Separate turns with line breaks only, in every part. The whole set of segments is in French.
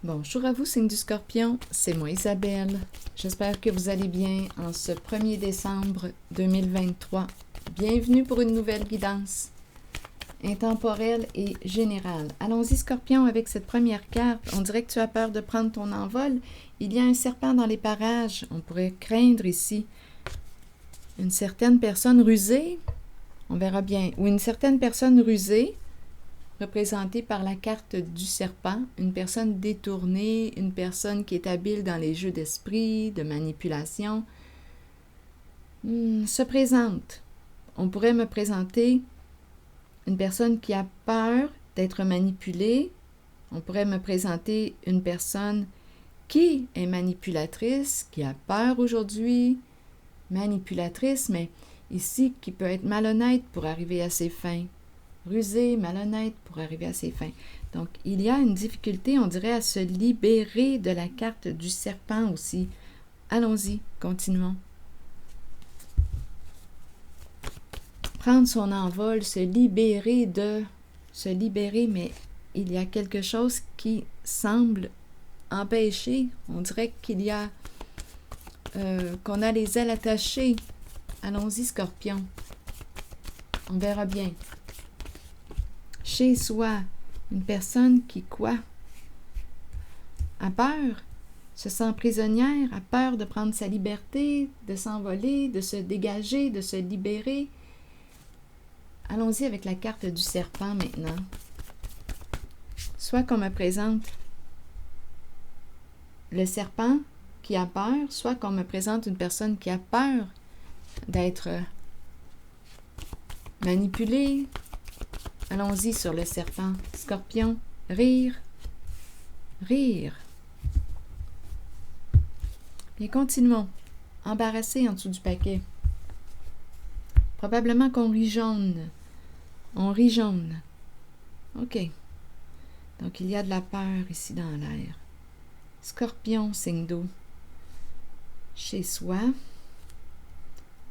Bonjour à vous, signe du Scorpion, c'est moi Isabelle. J'espère que vous allez bien en ce 1er décembre 2023. Bienvenue pour une nouvelle guidance intemporelle et générale. Allons-y Scorpion avec cette première carte. On dirait que tu as peur de prendre ton envol. Il y a un serpent dans les parages. On pourrait craindre ici une certaine personne rusée. On verra bien. Ou une certaine personne rusée représentée par la carte du serpent, une personne détournée, une personne qui est habile dans les jeux d'esprit, de manipulation, se présente. On pourrait me présenter une personne qui a peur d'être manipulée. On pourrait me présenter une personne qui est manipulatrice, qui a peur aujourd'hui, manipulatrice, mais ici qui peut être malhonnête pour arriver à ses fins. Rusé, malhonnête pour arriver à ses fins. Donc, il y a une difficulté, on dirait, à se libérer de la carte du serpent aussi. Allons-y, continuons. Prendre son envol, se libérer, mais il y a quelque chose qui semble empêcher. On dirait qu'il y a, qu'on a les ailes attachées. Allons-y, Scorpion. On verra bien. Chez soi, une personne qui, quoi? A peur, se sent prisonnière, a peur de prendre sa liberté, de s'envoler, de se dégager, de se libérer. Allons-y avec la carte du serpent maintenant. Soit qu'on me présente le serpent qui a peur, soit qu'on me présente une personne qui a peur d'être manipulée. Allons-y sur le serpent. Scorpion, rire, rire. Bien, continuons. Embarrassé en dessous du paquet. Probablement qu'on rit jaune. On rit jaune. OK. Donc, il y a de la peur ici dans l'air. Scorpion, signe d'eau. Chez soi.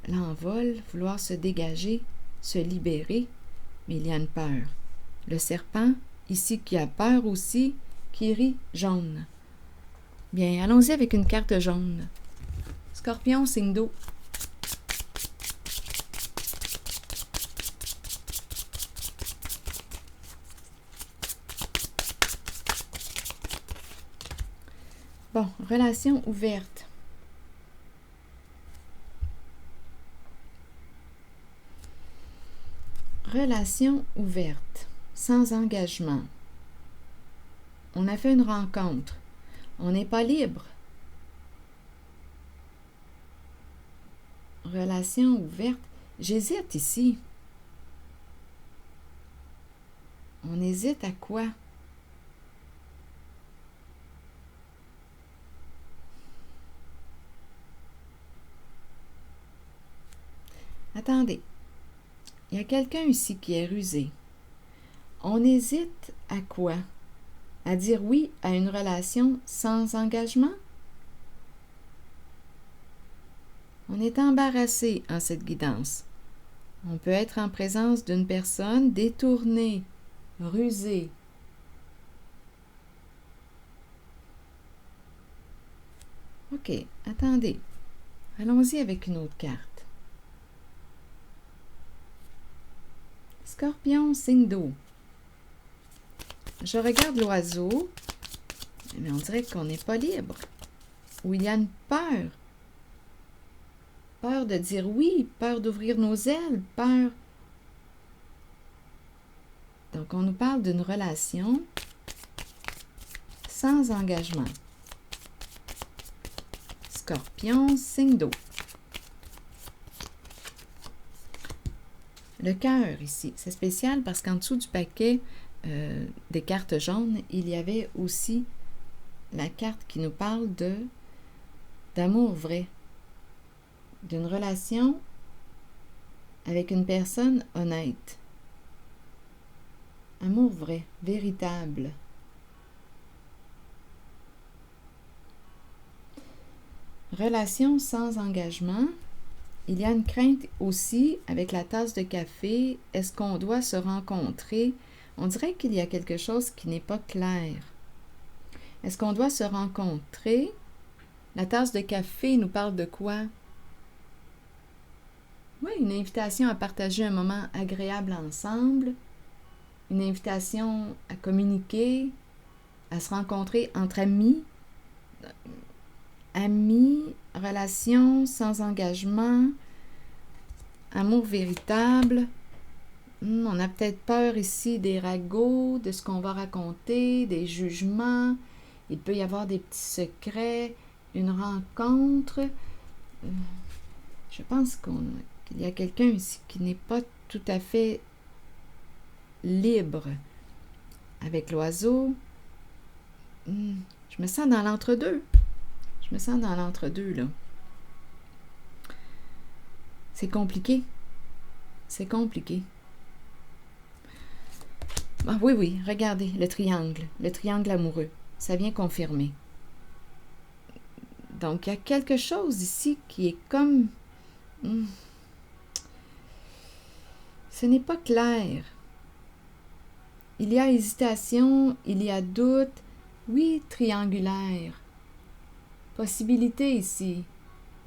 L'envol, vouloir se dégager, se libérer. Mais il y a une peur. Le serpent, ici, qui a peur aussi, qui rit jaune. Bien, allons-y avec une carte jaune. Scorpion, signe d'eau. Bon, relation ouverte. Relation ouverte, sans engagement. On a fait une rencontre. On n'est pas libre. Relation ouverte. J'hésite ici. On hésite à quoi? Attendez. Il y a quelqu'un ici qui est rusé. On hésite à quoi? À dire oui à une relation sans engagement? On est embarrassé en cette guidance. On peut être en présence d'une personne détournée, rusée. OK, attendez. Allons-y avec une autre carte. Scorpion, signe d'eau. Je regarde l'oiseau, mais on dirait qu'on n'est pas libre. Ou il y a une peur. Peur de dire oui, peur d'ouvrir nos ailes, peur. Donc, on nous parle d'une relation sans engagement. Scorpion, signe d'eau. Le cœur ici, c'est spécial parce qu'en dessous du paquet des cartes jaunes, il y avait aussi la carte qui nous parle d'amour vrai, d'une relation avec une personne honnête. Amour vrai, véritable. Relation sans engagement. Il y a une crainte aussi avec la tasse de café. Est-ce qu'on doit se rencontrer? On dirait qu'il y a quelque chose qui n'est pas clair. Est-ce qu'on doit se rencontrer? La tasse de café nous parle de quoi? Oui, une invitation à partager un moment agréable ensemble, une invitation à communiquer, à se rencontrer entre amis, relations sans engagement, amour véritable. On a peut-être peur ici des ragots, de ce qu'on va raconter, des jugements. Il peut y avoir des petits secrets, une rencontre. Je pense qu'il y a quelqu'un ici qui n'est pas tout à fait libre. Avec l'oiseau, je me sens dans l'entre-deux. Je me sens dans l'entre-deux, là. C'est compliqué. C'est compliqué. Ah oui, oui, regardez, le triangle amoureux. Ça vient confirmer. Donc, il y a quelque chose ici qui est comme... Ce n'est pas clair. Il y a hésitation, il y a doute. Oui, triangulaire. Possibilité ici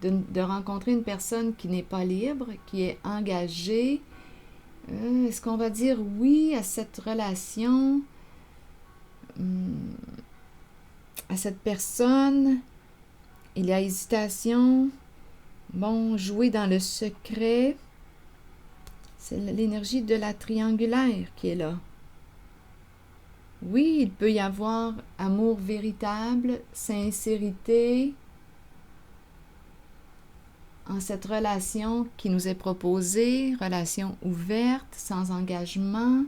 de rencontrer une personne qui n'est pas libre, qui est engagée. Est-ce qu'on va dire oui à cette relation, à cette personne? Il y a hésitation. Bon, jouer dans le secret. C'est l'énergie de la triangulaire qui est là. Oui, il peut y avoir amour véritable, sincérité en cette relation qui nous est proposée, relation ouverte, sans engagement.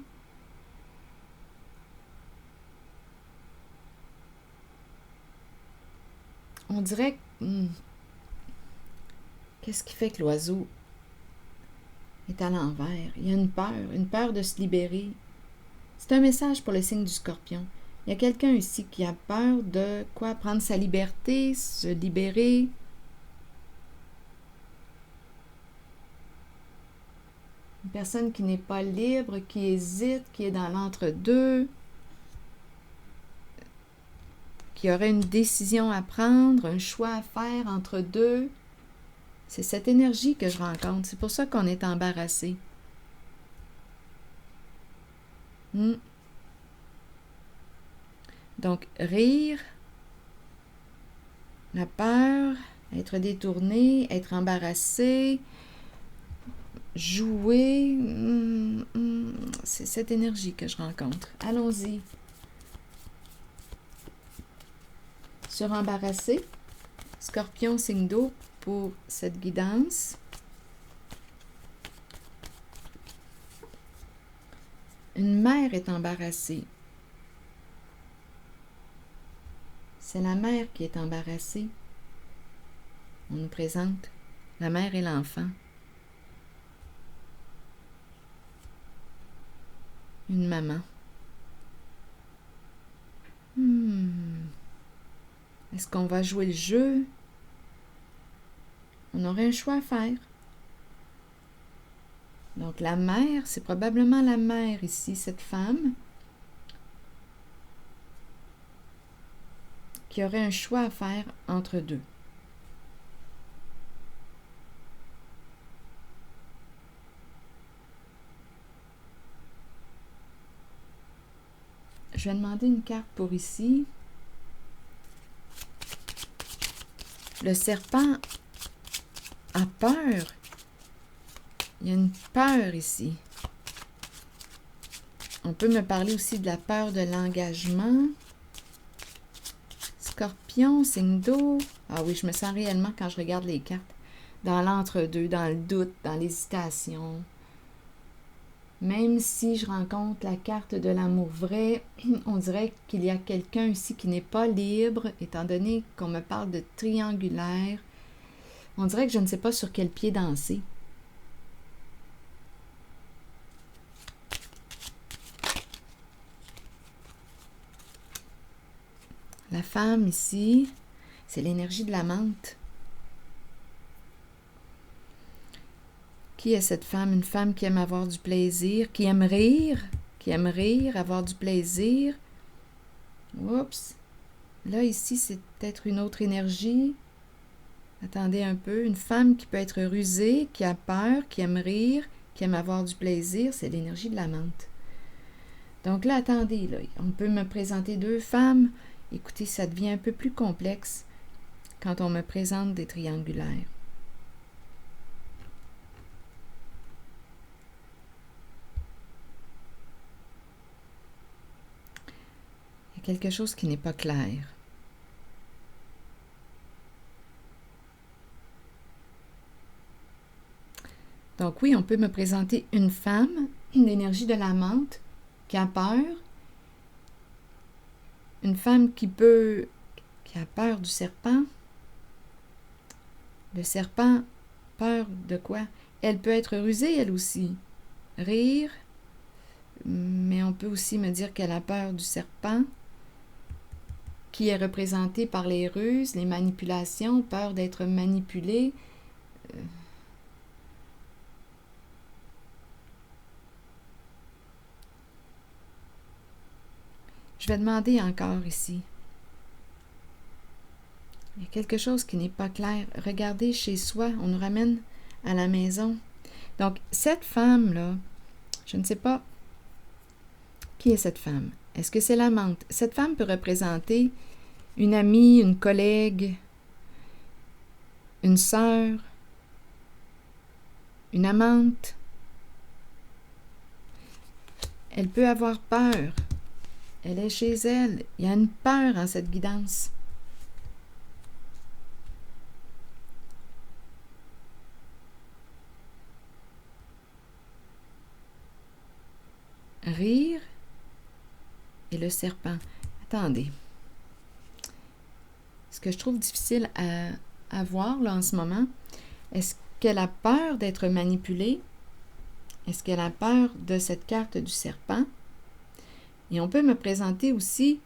On dirait que... Qu'est-ce qui fait que l'oiseau est à l'envers? Il y a une peur de se libérer. C'est un message pour le signe du Scorpion. Il y a quelqu'un ici qui a peur de quoi? Prendre sa liberté, se libérer. Une personne qui n'est pas libre, qui hésite, qui est dans l'entre-deux, qui aurait une décision à prendre, un choix à faire entre deux. C'est cette énergie que je rencontre. C'est pour ça qu'on est embarrassé. Donc, rire, la peur, être détourné, être embarrassé, jouer, c'est cette énergie que je rencontre. Allons-y. Se rembarrasser. Scorpion, signe d'eau pour cette guidance. Une mère est embarrassée. C'est la mère qui est embarrassée. On nous présente la mère et l'enfant. Une maman. Est-ce qu'on va jouer le jeu? On aurait un choix à faire. Donc la mère, c'est probablement la mère ici, cette femme, qui aurait un choix à faire entre deux. Je vais demander une carte pour ici. Le serpent a peur. Il y a une peur ici. On peut me parler aussi de la peur de l'engagement. Scorpion, signe d'eau. Ah oui, je me sens réellement, quand je regarde les cartes, dans l'entre-deux, dans le doute, dans l'hésitation. Même si je rencontre la carte de l'amour vrai, on dirait qu'il y a quelqu'un ici qui n'est pas libre, étant donné qu'on me parle de triangulaire. On dirait que je ne sais pas sur quel pied danser. La femme ici, c'est l'énergie de la menthe. Qui est cette femme? Une femme qui aime avoir du plaisir, qui aime rire, avoir du plaisir. Oups! là, ici, c'est peut-être une autre énergie. Attendez un peu. Une femme qui peut être rusée, qui a peur, qui aime rire, qui aime avoir du plaisir, c'est l'énergie de la menthe. Donc là, attendez, là, on peut me présenter deux femmes. Écoutez, ça devient un peu plus complexe quand on me présente des triangulaires. Il y a quelque chose qui n'est pas clair. Donc oui, on peut me présenter une femme, l'énergie de la menthe, qui a peur. Une femme qui a peur du serpent. Le serpent, peur de quoi? Elle peut être rusée, elle aussi. Rire, mais on peut aussi me dire qu'elle a peur du serpent, qui est représenté par les ruses, les manipulations, peur d'être manipulée. Je vais demander encore ici. Il y a quelque chose qui n'est pas clair. Regardez chez soi, on nous ramène à la maison. Donc, cette femme-là, je ne sais pas qui est cette femme. Est-ce que c'est la menthe? Cette femme peut représenter une amie, une collègue, une sœur, une amante. Elle peut avoir peur. Elle est chez elle. Il y a une peur en cette guidance. Rire et le serpent. Attendez. Ce que je trouve difficile à voir là en ce moment, est-ce qu'elle a peur d'être manipulée? Est-ce qu'elle a peur de cette carte du serpent? Et on peut me présenter aussi...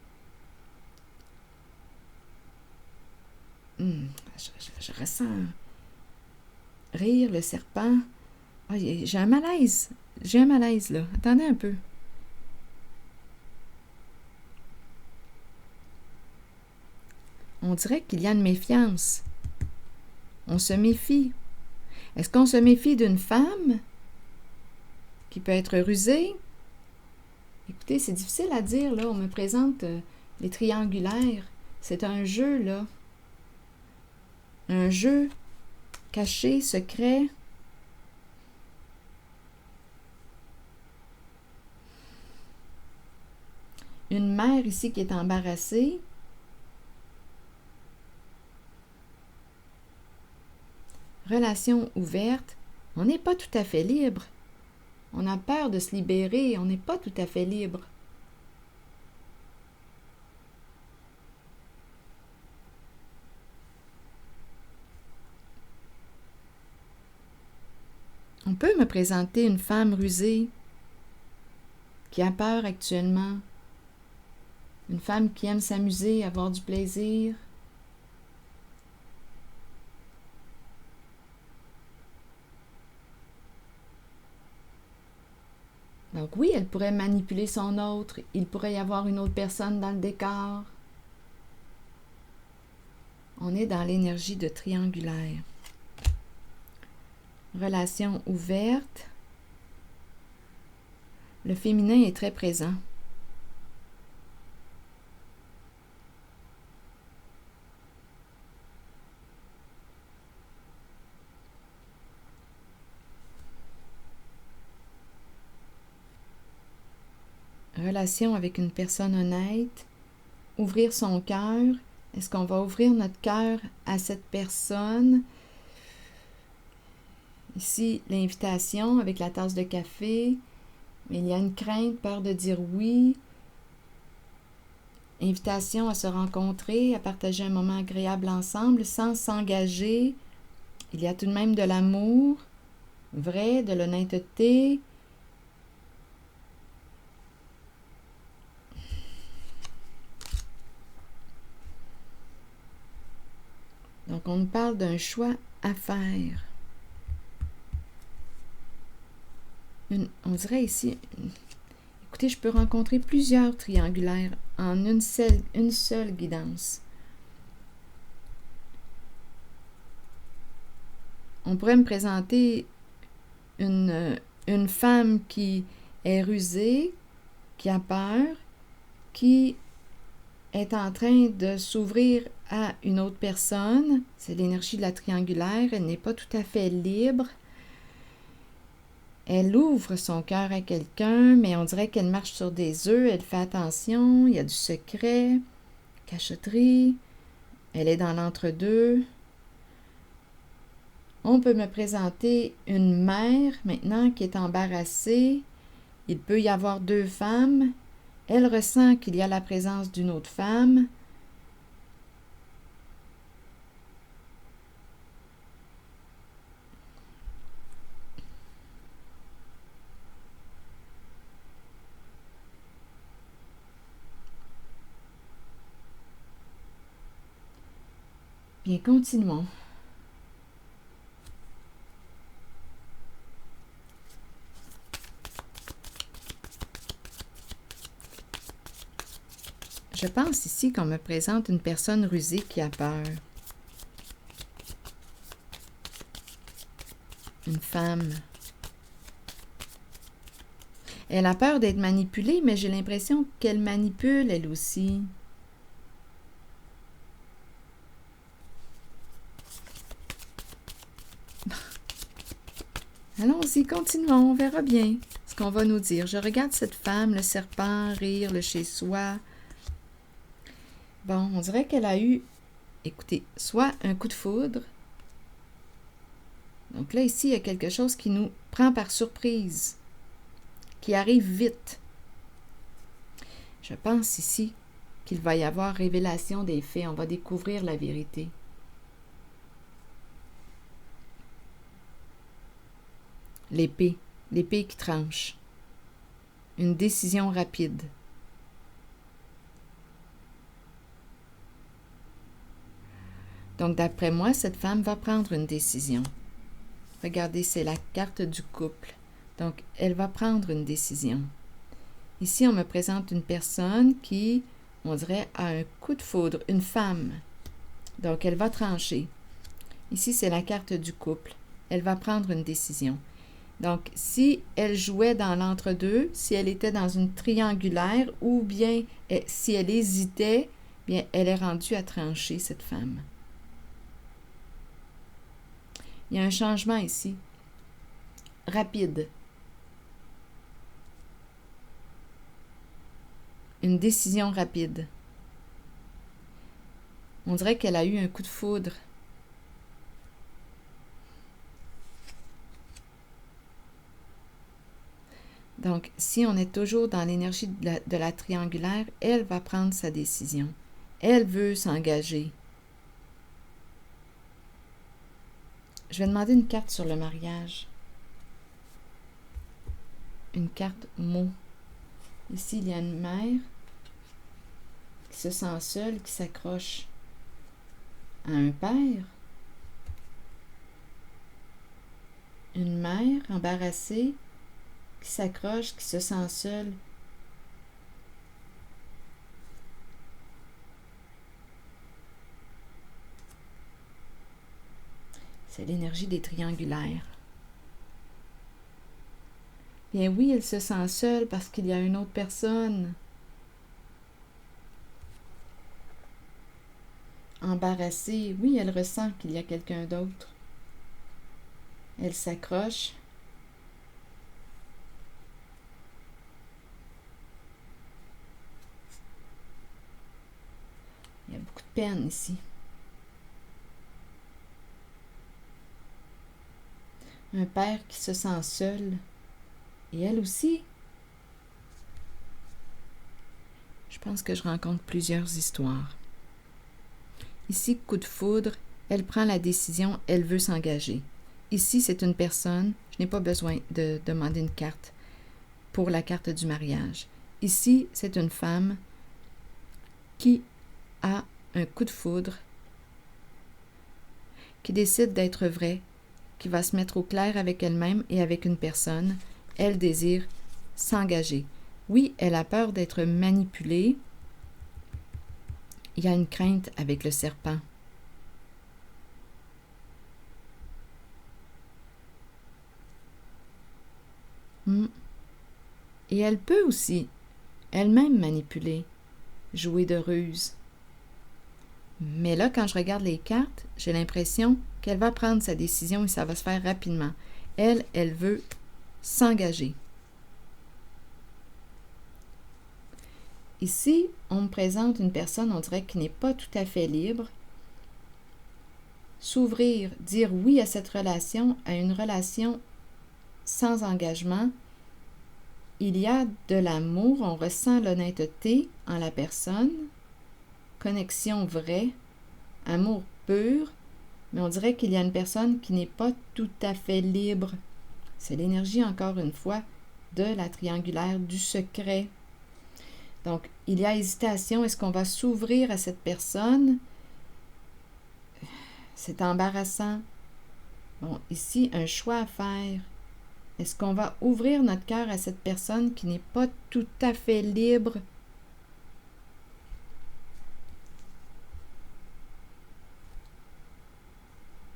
je ressens... Rire, le serpent... Oh, j'ai un malaise. J'ai un malaise, là. Attendez un peu. On dirait qu'il y a une méfiance. On se méfie. Est-ce qu'on se méfie d'une femme qui peut être rusée? Écoutez, c'est difficile à dire, là. On me présente les triangulaires. C'est un jeu, là. Un jeu caché, secret. Une mère ici qui est embarrassée. Relation ouverte. On n'est pas tout à fait libre. On a peur de se libérer. On n'est pas tout à fait libre. On peut me présenter une femme rusée qui a peur actuellement. Une femme qui aime s'amuser, avoir du plaisir. Donc oui, elle pourrait manipuler son autre. Il pourrait y avoir une autre personne dans le décor. On est dans l'énergie de triangulaire. Relation ouverte. Le féminin est très présent. Relation avec une personne honnête. Ouvrir son cœur. Est-ce qu'on va ouvrir notre cœur à cette personne? Ici, l'invitation avec la tasse de café. Mais il y a une crainte, peur de dire oui. Invitation à se rencontrer, à partager un moment agréable ensemble sans s'engager. Il y a tout de même de l'amour, vrai, de l'honnêteté. Donc, on nous parle d'un choix à faire. On dirait ici... écoutez, je peux rencontrer plusieurs triangulaires en une seule guidance. On pourrait me présenter une femme qui est rusée, qui a peur, qui est en train de s'ouvrir à une autre personne. C'est l'énergie de la triangulaire. Elle n'est pas tout à fait libre. Elle ouvre son cœur à quelqu'un, mais on dirait qu'elle marche sur des œufs. Elle fait attention. Il y a du secret, cachotterie. Elle est dans l'entre-deux. On peut me présenter une mère maintenant qui est embarrassée. Il peut y avoir deux femmes. Elle ressent qu'il y a la présence d'une autre femme. Bien, continuons. Je pense ici qu'on me présente une personne rusée qui a peur. Une femme. Elle a peur d'être manipulée, mais j'ai l'impression qu'elle manipule elle aussi. Allons-y, continuons, on verra bien ce qu'on va nous dire. Je regarde cette femme, le serpent, rire, le chez-soi. Bon, on dirait qu'elle a eu, écoutez, soit un coup de foudre. Donc là, ici, il y a quelque chose qui nous prend par surprise, qui arrive vite. Je pense ici qu'il va y avoir révélation des faits. On va découvrir la vérité. L'épée qui tranche. Une décision rapide. Donc, d'après moi, cette femme va prendre une décision. Regardez, c'est la carte du couple. Donc, elle va prendre une décision. Ici, on me présente une personne qui, on dirait, a un coup de foudre, une femme. Donc, elle va trancher. Ici, c'est la carte du couple. Elle va prendre une décision. Donc, si elle jouait dans l'entre-deux, si elle était dans une triangulaire ou bien si elle hésitait, bien, elle est rendue à trancher, cette femme. Il y a un changement ici. Rapide. Une décision rapide. On dirait qu'elle a eu un coup de foudre. Donc, si on est toujours dans l'énergie de la triangulaire, elle va prendre sa décision. Elle veut s'engager. Je vais demander une carte sur le mariage. Une carte mot. Ici, il y a une mère qui se sent seule, qui s'accroche à un père. Une mère embarrassée qui s'accroche, qui se sent seule. C'est l'énergie des triangulaires. Bien oui, elle se sent seule parce qu'il y a une autre personne. Embarrassée, oui, elle ressent qu'il y a quelqu'un d'autre. Elle s'accroche. Il y a beaucoup de peine ici. Un père qui se sent seul. Et elle aussi. Je pense que je rencontre plusieurs histoires. Ici, coup de foudre, elle prend la décision, elle veut s'engager. Ici, c'est une personne, je n'ai pas besoin de demander une carte pour la carte du mariage. Ici, c'est une femme qui a un coup de foudre, qui décide d'être vraie, qui va se mettre au clair avec elle-même et avec une personne. Elle désire s'engager. Oui, elle a peur d'être manipulée. Il y a une crainte avec le serpent. Et elle peut aussi elle-même manipuler, jouer de ruse. Mais là, quand je regarde les cartes, j'ai l'impression qu'elle va prendre sa décision et ça va se faire rapidement. Elle veut s'engager. Ici, on me présente une personne, on dirait, qui n'est pas tout à fait libre. S'ouvrir, dire oui à cette relation, à une relation sans engagement. Il y a de l'amour, on ressent l'honnêteté en la personne, connexion vraie, amour pur, mais on dirait qu'il y a une personne qui n'est pas tout à fait libre. C'est l'énergie, encore une fois, de la triangulaire du secret. Donc, il y a hésitation. Est-ce qu'on va s'ouvrir à cette personne? C'est embarrassant. Bon, ici, un choix à faire. Est-ce qu'on va ouvrir notre cœur à cette personne qui n'est pas tout à fait libre?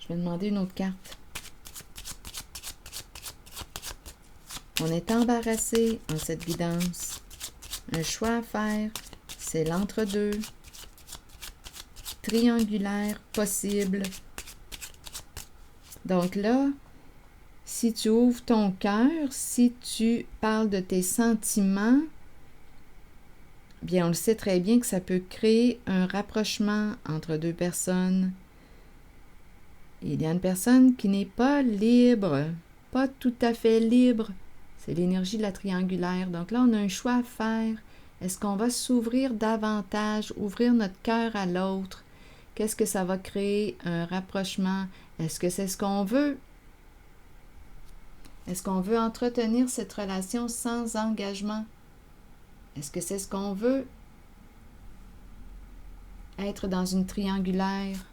Je vais demander une autre carte. On est embarrassé en cette guidance. Un choix à faire, c'est l'entre-deux. Triangulaire, possible. Donc là, si tu ouvres ton cœur, si tu parles de tes sentiments, bien, on le sait très bien que ça peut créer un rapprochement entre deux personnes. Il y a une personne qui n'est pas libre, pas tout à fait libre. C'est l'énergie de la triangulaire. Donc là, on a un choix à faire. Est-ce qu'on va s'ouvrir davantage, ouvrir notre cœur à l'autre? Qu'est-ce que ça va créer? Un rapprochement? Est-ce que c'est ce qu'on veut? Est-ce qu'on veut entretenir cette relation sans engagement? Est-ce que c'est ce qu'on veut? Être dans une triangulaire?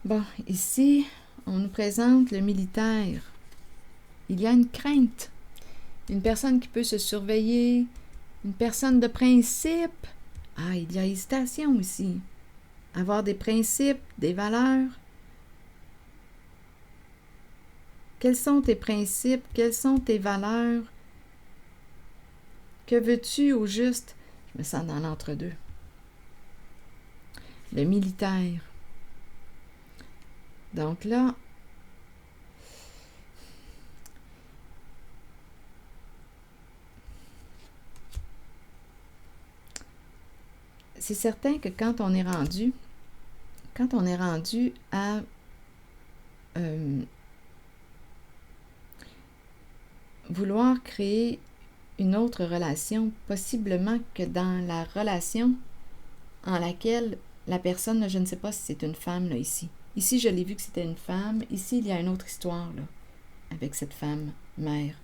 Bon, ici, on nous présente le militaire. Il y a une crainte. Une personne qui peut se surveiller, une personne de principe. Ah, il y a hésitation ici. Avoir des principes, des valeurs. Quels sont tes principes? Quelles sont tes valeurs? Que veux-tu au juste? Je me sens dans l'entre-deux. Le militaire. Donc là, c'est certain que quand on est rendu à vouloir créer une autre relation, possiblement que dans la relation en laquelle la personne, je ne sais pas si c'est une femme là ici. Ici, je l'ai vu que c'était une femme. Ici, il y a une autre histoire là, avec cette femme, mère.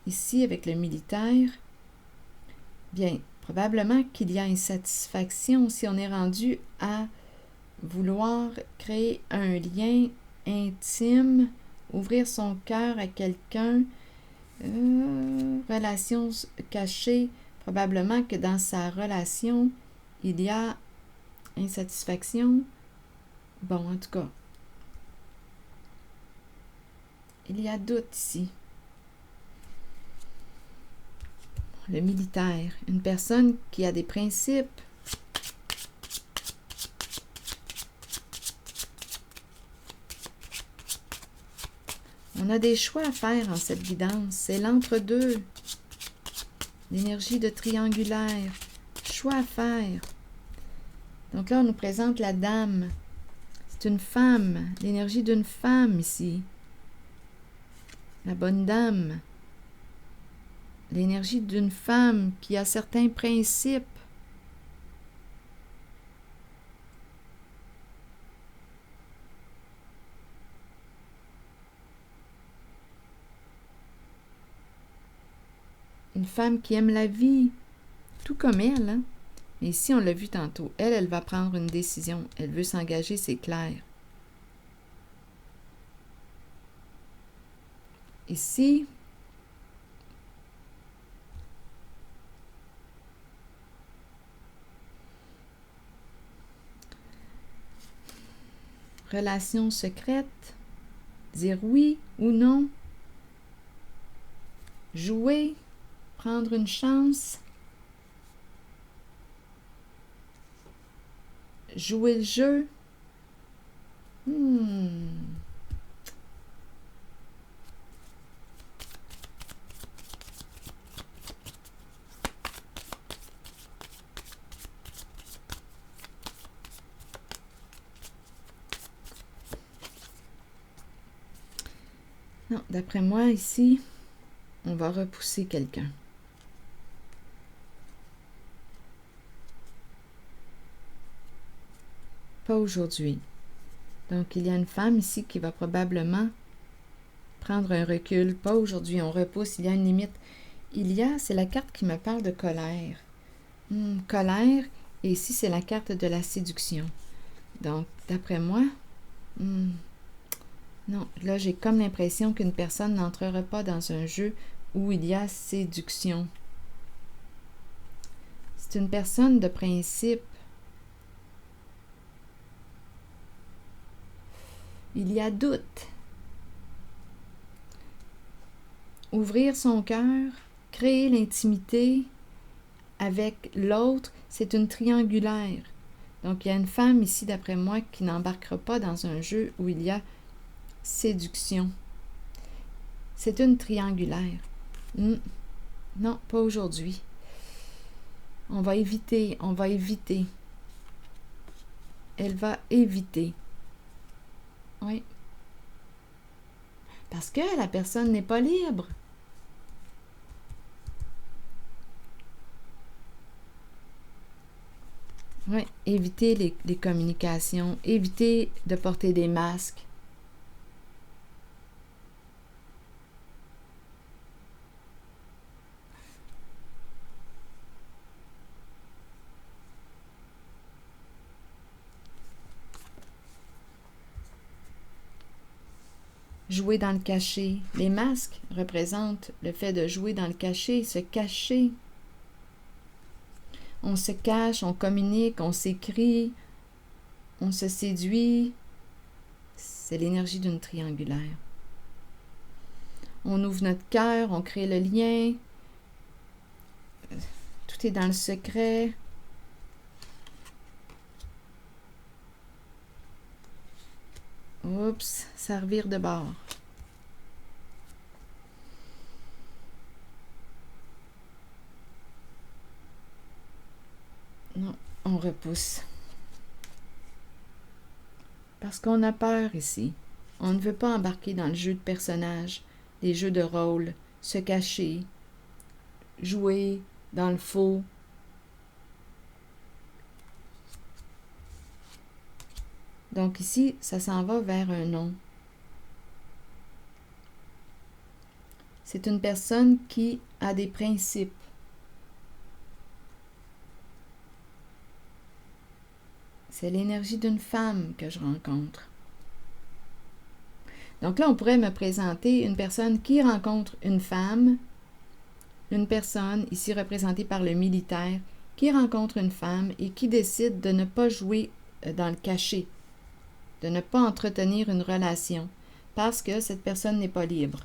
Ici, avec le militaire, bien, probablement qu'il y a une satisfaction si on est rendu à vouloir créer un lien intime, ouvrir son cœur à quelqu'un, relation cachée, probablement que dans sa relation, il y a insatisfaction. Bon, en tout cas, il y a doute ici. Le militaire, une personne qui a des principes. On a des choix à faire en cette guidance. C'est l'entre-deux. L'énergie de triangulaire. Choix à faire. Donc là, on nous présente la dame. C'est une femme. L'énergie d'une femme ici. La bonne dame. L'énergie d'une femme qui a certains principes. Une femme qui aime la vie, tout comme elle, hein? Mais ici, on l'a vu tantôt. Elle va prendre une décision. Elle veut s'engager, c'est clair. Ici, relation secrète, dire oui ou non, jouer, prendre une chance, jouer le jeu. Non, d'après moi, ici, on va repousser quelqu'un. Pas aujourd'hui. Donc, il y a une femme ici qui va probablement prendre un recul. Pas aujourd'hui, on repousse, il y a une limite. C'est la carte qui me parle de colère. Colère, et ici, c'est la carte de la séduction. Donc, d'après moi, non, là, j'ai comme l'impression qu'une personne n'entrera pas dans un jeu où il y a séduction. C'est une personne de principe. Il y a doute. Ouvrir son cœur, créer l'intimité avec l'autre, c'est une triangulaire. Donc, il y a une femme ici, d'après moi, qui n'embarquera pas dans un jeu où il y a séduction. C'est une triangulaire. Non, pas aujourd'hui. On va éviter. Elle va éviter. Oui. Parce que la personne n'est pas libre. Oui, éviter les communications, éviter de porter des masques. Jouer dans le cachet. Les masques représentent le fait de jouer dans le cachet, se cacher. On se cache, on communique, on s'écrit, on se séduit. C'est l'énergie d'une triangulaire. On ouvre notre cœur, on crée le lien. Tout est dans le secret. Oups, ça revire de bord. Non, on repousse. Parce qu'on a peur ici. On ne veut pas embarquer dans le jeu de personnages, les jeux de rôle, se cacher, jouer dans le faux. Donc ici, ça s'en va vers un non. C'est une personne qui a des principes. C'est l'énergie d'une femme que je rencontre. Donc là, on pourrait me présenter une personne qui rencontre une femme, une personne, ici représentée par le militaire, qui rencontre une femme et qui décide de ne pas jouer dans le cachet, de ne pas entretenir une relation, parce que cette personne n'est pas libre.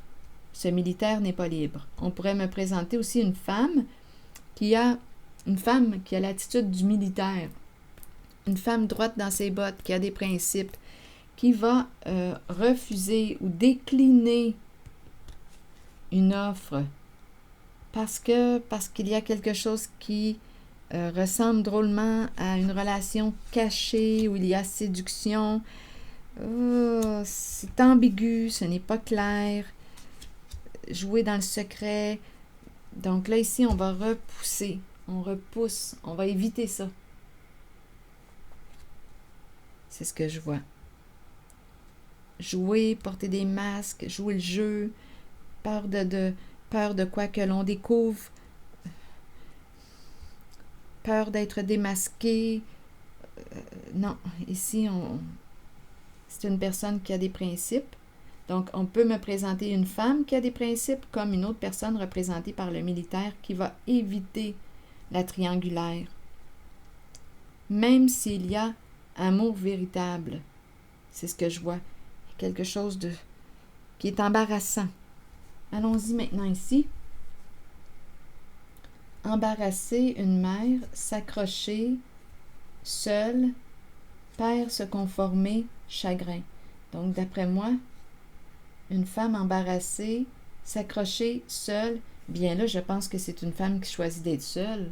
Ce militaire n'est pas libre. On pourrait me présenter aussi une femme qui a l'attitude du militaire, une femme droite dans ses bottes, qui a des principes, qui va refuser ou décliner une offre parce qu'il y a quelque chose qui ressemble drôlement à une relation cachée où il y a séduction. C'est ambigu, ce n'est pas clair. Jouer dans le secret. Donc là, ici, on va repousser. On repousse. On va éviter ça. C'est ce que je vois. Jouer, porter des masques, jouer le jeu, peur de quoi que l'on découvre. peur d'être démasqué. Non, ici, c'est une personne qui a des principes. Donc, on peut me présenter une femme qui a des principes comme une autre personne représentée par le militaire qui va éviter la triangulaire. Même s'il y a amour véritable. C'est ce que je vois. Quelque chose qui est embarrassant. Allons-y maintenant ici. Embarrasser une mère, s'accrocher, seule, père se conformer, chagrin. Donc, d'après moi, une femme embarrassée, s'accrocher, seule, bien là, je pense que c'est une femme qui choisit d'être seule.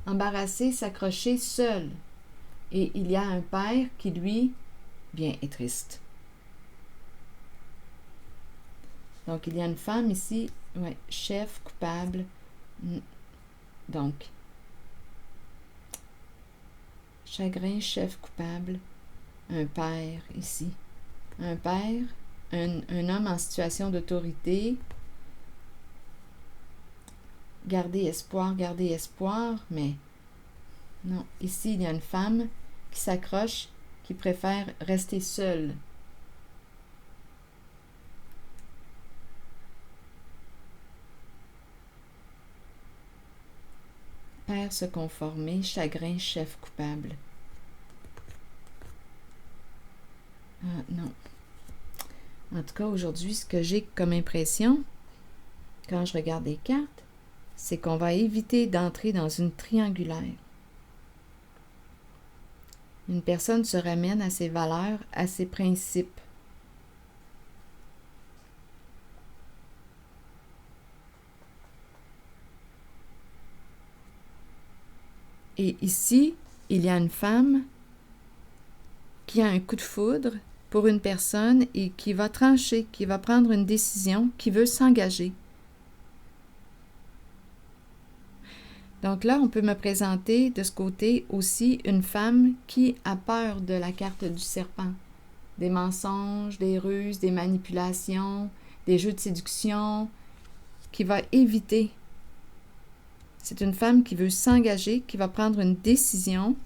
Embarrassée, s'accrocher, seule. Et il y a un père qui, lui, bien, est triste. Donc, il y a une femme ici, ouais, chef, coupable. Donc, chagrin, chef, coupable. Un père ici. Un père, un homme en situation d'autorité. Garder espoir, mais non. Ici, il y a une femme qui s'accroche, qui préfère rester seule. Père se conformer, chagrin, chef coupable. Ah, non. En tout cas, aujourd'hui, ce que j'ai comme impression, quand je regarde les cartes, c'est qu'on va éviter d'entrer dans une triangulaire. Une personne se ramène à ses valeurs, à ses principes. Et ici, il y a une femme qui a un coup de foudre pour une personne et qui va trancher, qui va prendre une décision, qui veut s'engager. Donc là, on peut me présenter de ce côté aussi une femme qui a peur de la carte du serpent. Des mensonges, des ruses, des manipulations, des jeux de séduction, qui va éviter. C'est une femme qui veut s'engager, qui va prendre une décision.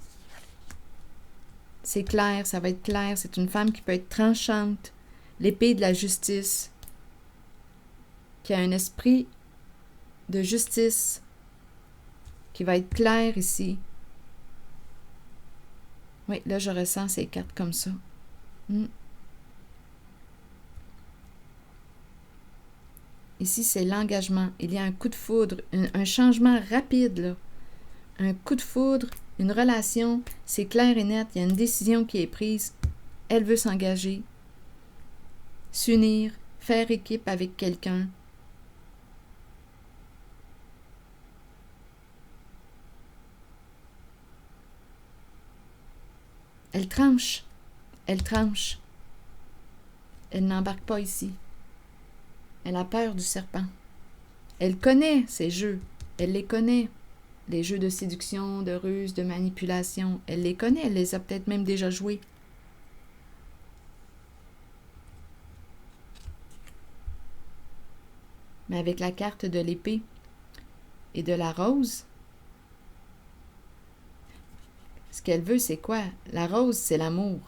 C'est clair, ça va être clair. C'est une femme qui peut être tranchante. L'épée de la justice. Qui a un esprit de justice. Qui va être clair ici. Oui, là, je ressens ces cartes comme ça. Ici, c'est l'engagement. Il y a un coup de foudre, un changement rapide, là. Un coup de foudre, une relation, c'est clair et net. Il y a une décision qui est prise. Elle veut s'engager, s'unir, faire équipe avec quelqu'un. Elle tranche. Elle tranche. Elle n'embarque pas ici. Elle a peur du serpent. Elle connaît ces jeux. Elle les connaît. Les jeux de séduction, de ruse, de manipulation. Elle les connaît. Elle les a peut-être même déjà joués. Mais avec la carte de l'épée et de la rose, ce qu'elle veut, c'est quoi? La rose, c'est l'amour.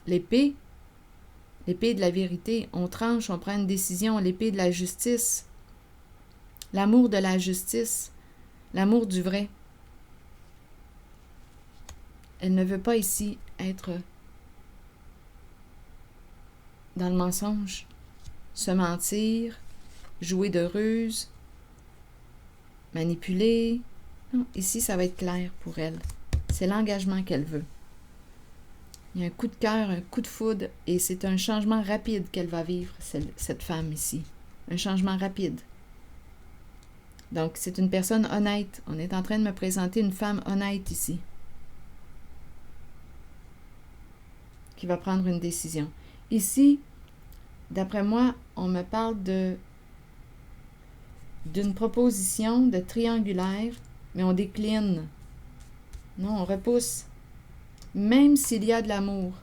L'épée de la vérité. On tranche, on prend une décision. L'épée de la justice. L'amour de la justice. L'amour du vrai. Elle ne veut pas ici être dans le mensonge, se mentir, jouer de ruse, manipuler. Non, ici, ça va être clair pour elle. C'est l'engagement qu'elle veut. Il y a un coup de cœur, un coup de foudre, et c'est un changement rapide qu'elle va vivre, cette femme ici. Un changement rapide. Donc, c'est une personne honnête. On est en train de me présenter une femme honnête ici. Qui va prendre une décision. Ici, d'après moi, on me parle d'une proposition de triangulaire, mais on décline. Non, on repousse. Même s'il y a de l'amour.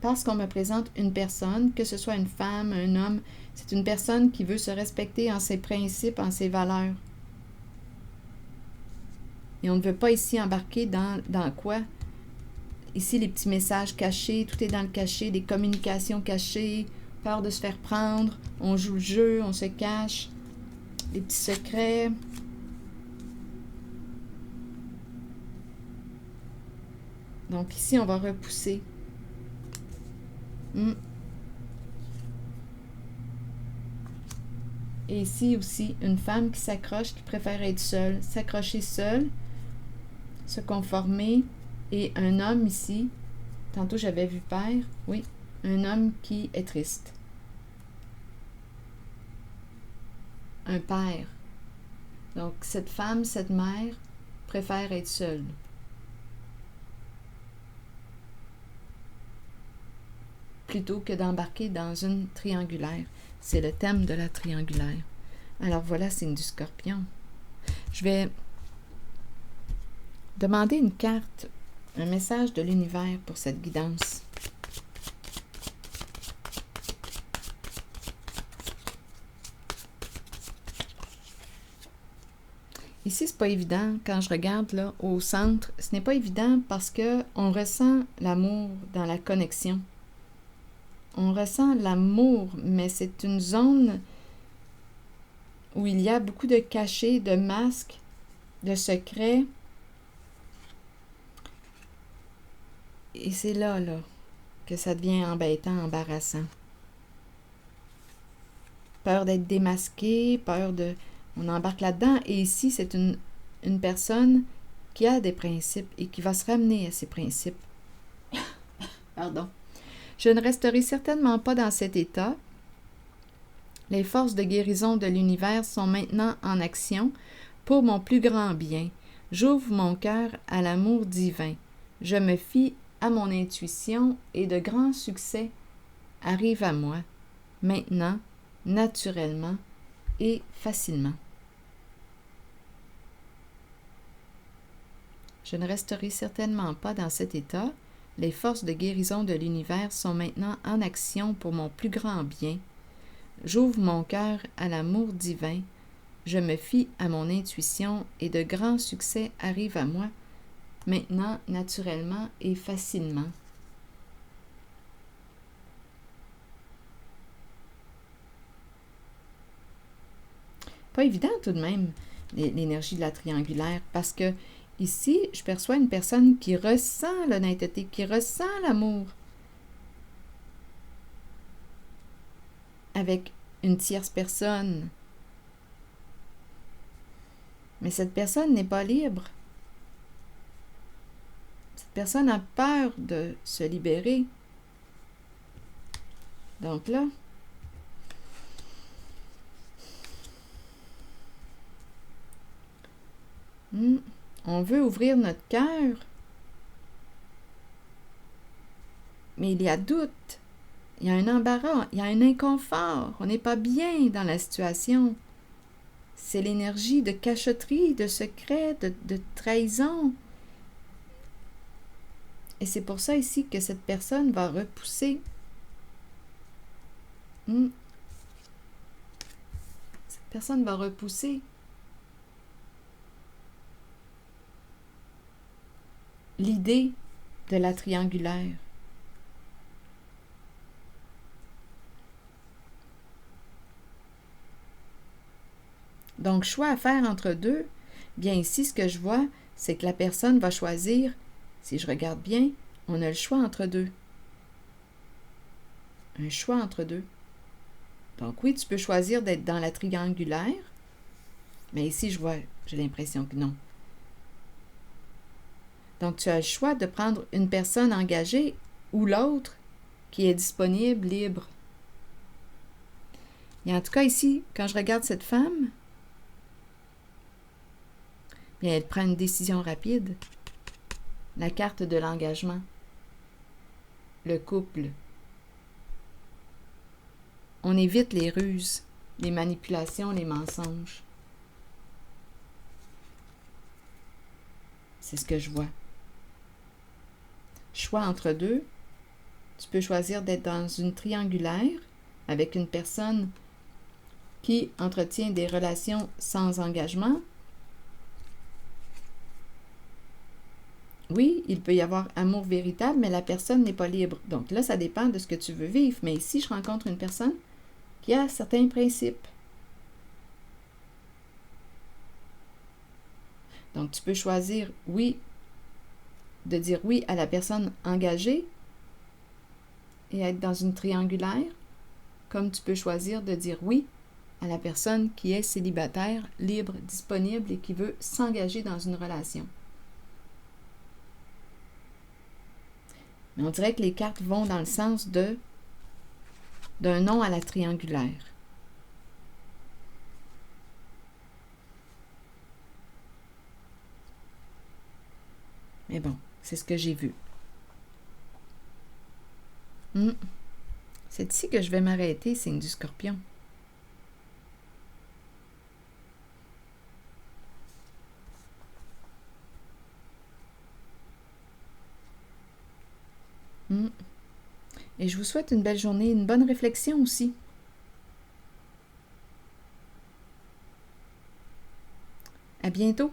parce qu'on me présente une personne, que ce soit une femme, un homme, c'est une personne qui veut se respecter en ses principes, en ses valeurs. Et on ne veut pas ici embarquer dans quoi? Ici, les petits messages cachés, tout est dans le caché, des communications cachées, peur de se faire prendre, on joue le jeu, on se cache, des petits secrets. Donc ici, on va repousser. Et ici aussi, une femme qui s'accroche, qui préfère être seule, s'accrocher seule, se conformer. Et un homme ici, tantôt j'avais vu père, oui, un homme qui est triste. Un père. Donc cette femme, cette mère, préfère être seule. Plutôt que d'embarquer dans une triangulaire. C'est le thème de la triangulaire. Alors voilà, signe du Scorpion. Je vais demander une carte, un message de l'univers pour cette guidance. Ici, c'est pas évident. Quand je regarde là au centre, ce n'est pas évident parce que on ressent l'amour dans la connexion. On ressent l'amour, mais c'est une zone où il y a beaucoup de cachets, de masques, de secrets. Et c'est là que ça devient embêtant, embarrassant. Peur d'être démasqué, peur de... On embarque là-dedans. Et ici, c'est une personne qui a des principes et qui va se ramener à ses principes. Pardon. Je ne resterai certainement pas dans cet état. Les forces de guérison de l'univers sont maintenant en action pour mon plus grand bien. J'ouvre mon cœur à l'amour divin. Je me fie à mon intuition et de grands succès arrivent à moi, maintenant, naturellement et facilement. Je ne resterai certainement pas dans cet état. Les forces de guérison de l'univers sont maintenant en action pour mon plus grand bien. J'ouvre mon cœur à l'amour divin. Je me fie à mon intuition et de grands succès arrivent à moi, maintenant, naturellement et facilement. Pas évident tout de même, l'énergie de la triangulaire, parce que ici, je perçois une personne qui ressent l'honnêteté, qui ressent l'amour avec une tierce personne. Mais cette personne n'est pas libre. Cette personne a peur de se libérer. Donc là, on veut ouvrir notre cœur, mais il y a doute, il y a un embarras, il y a un inconfort, on n'est pas bien dans la situation. C'est l'énergie de cachotterie, de secret, de trahison. Et c'est pour ça ici que cette personne va repousser. Cette personne va repousser l'idée de la triangulaire. Donc, choix à faire entre deux. Bien ici, ce que je vois, c'est que la personne va choisir, si je regarde bien, on a le choix entre deux. Un choix entre deux. Donc oui, tu peux choisir d'être dans la triangulaire, mais ici, j'ai l'impression que non. Donc, tu as le choix de prendre une personne engagée ou l'autre qui est disponible, libre. Et en tout cas, ici, quand je regarde cette femme, bien, elle prend une décision rapide. La carte de l'engagement. Le couple. On évite les ruses, les manipulations, les mensonges. C'est ce que je vois. Choix entre deux. Tu peux choisir d'être dans une triangulaire avec une personne qui entretient des relations sans engagement. Oui, il peut y avoir amour véritable, mais la personne n'est pas libre. Donc là, ça dépend de ce que tu veux vivre. Mais ici, je rencontre une personne qui a certains principes. Donc, tu peux choisir, oui, de dire oui à la personne engagée et être dans une triangulaire, comme tu peux choisir de dire oui à la personne qui est célibataire, libre, disponible et qui veut s'engager dans une relation. Mais on dirait que les cartes vont dans le sens d'un non à la triangulaire. Mais bon, c'est ce que j'ai vu. C'est ici que je vais m'arrêter, signe du Scorpion. Et je vous souhaite une belle journée, une bonne réflexion aussi. À bientôt!